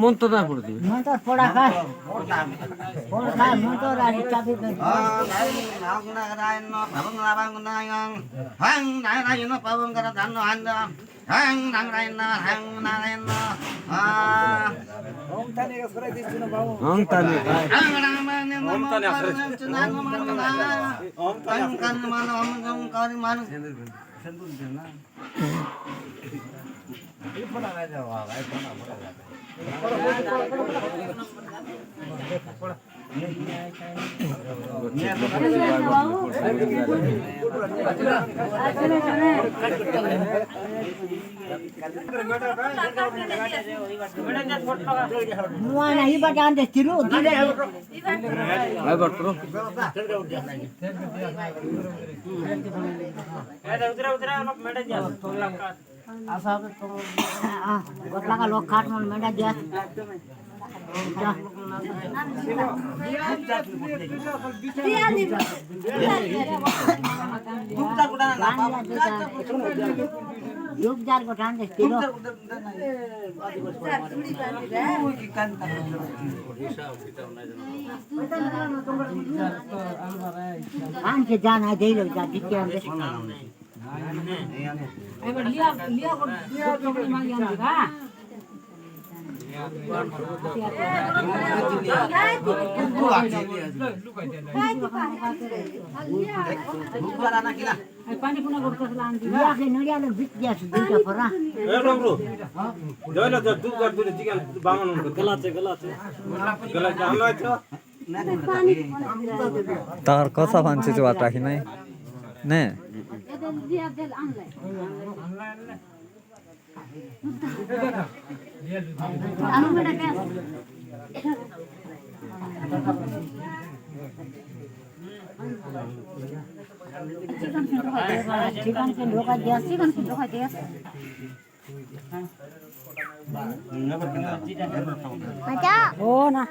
মন তো না পড়ে দিবে মন তো পড়া খায় পড়া খায় মন তো রাজি চাবি দে Mua này ba can để chiru đi đây. Ai bật pro. Gotla ka lok khat mon meda jas. Yuk jar gotan de tiro. An ke jana dei lo ja dikke ande. Ebar liya ko magi ande ka. Pani puna gorka salan di. Ya ke nuriya lo bit dia sudah pora. bro. Joila to duk gar dure jigan bangun unko. Galat jamlo to. তার কথা ভাঙছে যে but রাখি নাই নে Chicken ke ढोका दिया chicken ke ढोका दिया Aja. Oh nah.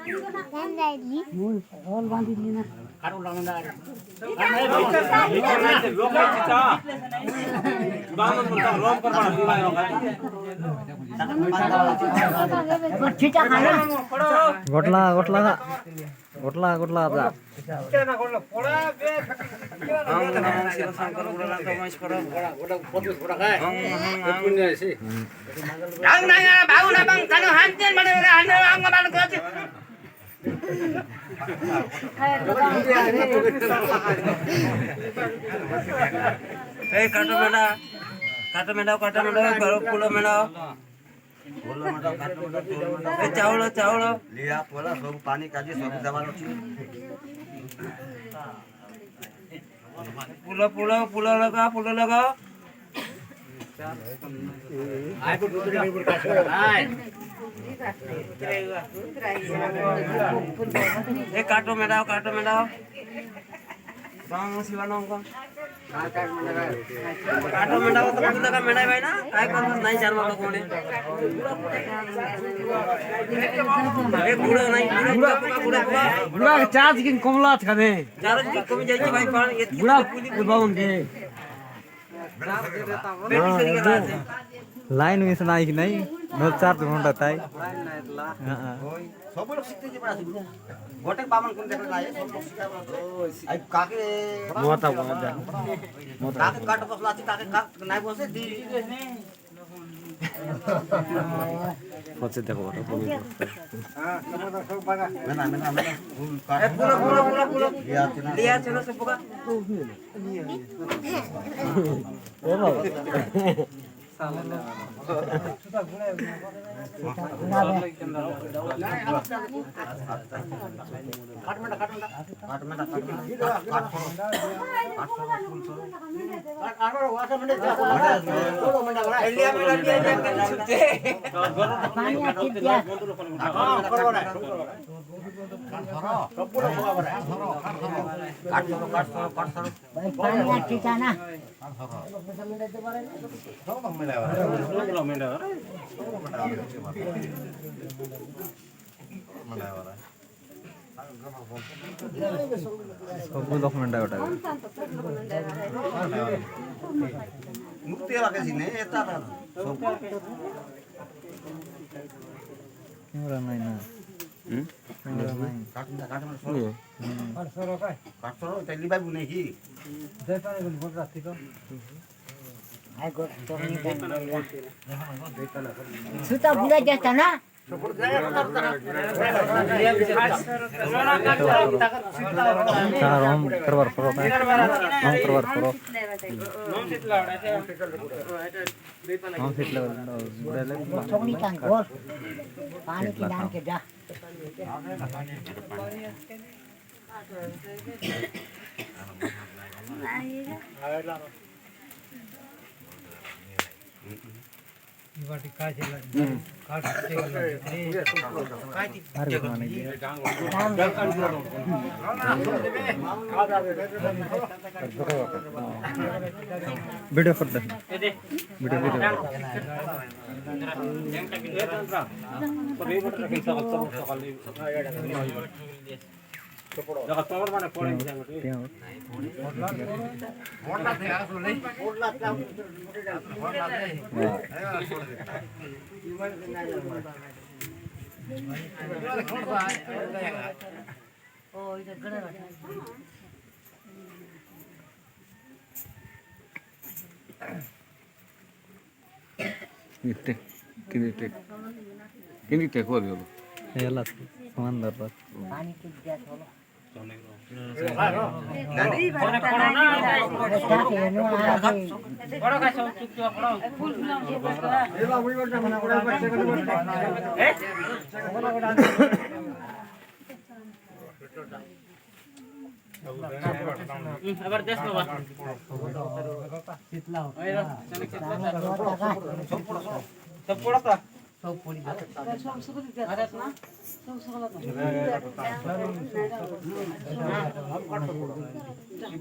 Sendiri. Mul. All bandi ni na. Karu lang na. Lokal cita. Bangun mentang rom per bana biwa yo kan. Chicha khana. গটলা গটলা গটলা গটলা the Kena kono pola be. Ang naya bau na bang kanu hantin mane ang man ko. এই কাটো মেডা পুলো মেডা চাউল চাউল লিয়া পোলা সব পানি কাজে সব দেওয়ার আছে পুলো পুলো পুলো লাগা এই কাটো মেডাও bang siwa nongkong kato mendaw to kuda ka menai bai na kai kon nai jar ma ko ne e budo nai budo Buda charge kin komla thane. charge ki kami jai ki bai pan etki Buda baun ke. beti seri kara ase line miss নাই কি নাই no 4 ঘন্টা তাই সব লোক শিখতে যে পারা আছে গোটে বামন কোন দেখে নাই সব লোক শিখা আই কাকে Mota. কাকে কাট বসলা আছে কাকে কাক নাই বসে দি পচে দেখো মেনা মেনা মেনা ফুল কাট পুরো পুরো পুরো পুরো লিয়া চেনা লিয়া ছিল সব পোকা কাট মেনা কাট লিয়া মেলা লিয়া লিয়া ছুটে পানি আছে দিয়া পানি আছে জানা সবগুলো ডকুমেন্ট ওটা মুক্তি লাগে সিনে এটা সব ক্যামেরা নাই না ক্যামেরা নাই কাট কাট কাট সরো তাই লিবাই বুনে কি সুতা বুড়া যেত না चार हम करवार करो हम करवार करो हम सीट ले छोड़ी कान गोल पानी की डाल के जा वीडियो फोटो वीडियो वीडियो किनी टेक हो गयो ಎಲ್ಲ ಸಮಂದರ पानी की जा थोड़ा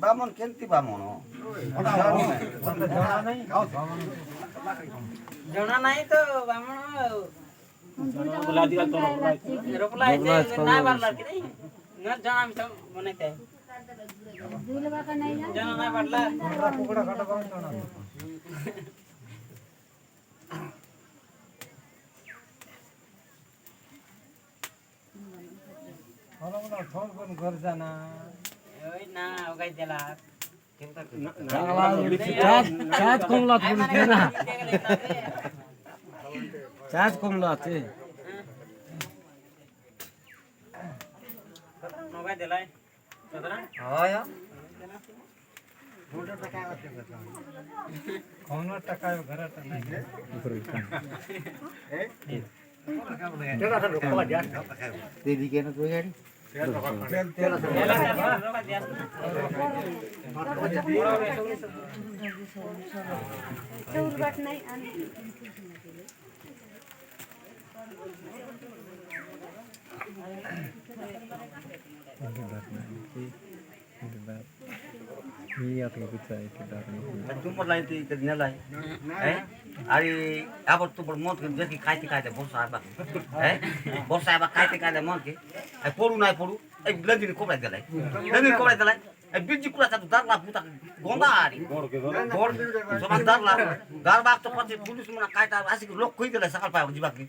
বামন কেনতি বামন জনা নাই তো বামন বুলা দিলা তো রোপলাই যে না বারলা কি নাই না জনা আমি তো মনে তে জনা না বারলা কুকুড়া কাটা বামন জনা ওই না ওগাই দিলা चार्ज कमला थोड़ी ना चार्ज कमला আছে ওগাই দিলাই সদরা হয় দিদিকে না তুই গাড়ি Iya tuh bisa itu dari. तुम लाइन ती के ने लाई है अरे अब तो बड़ मत के जकी खाइते खाइते बोसा आबा है बोसा आबा खाइते खाइते मन के ए पोरु नाइ पोरु ए लंदी को कोबरा देलाई लंदी को कोबरा देलाई ए बिजी कुला त दारला पुता गोंदा आरी गोड़ समान दारला दार बाग तो पछि पुलिस मना काटा आसी लोक कोइ देलाई सकाल पाए जिबाकी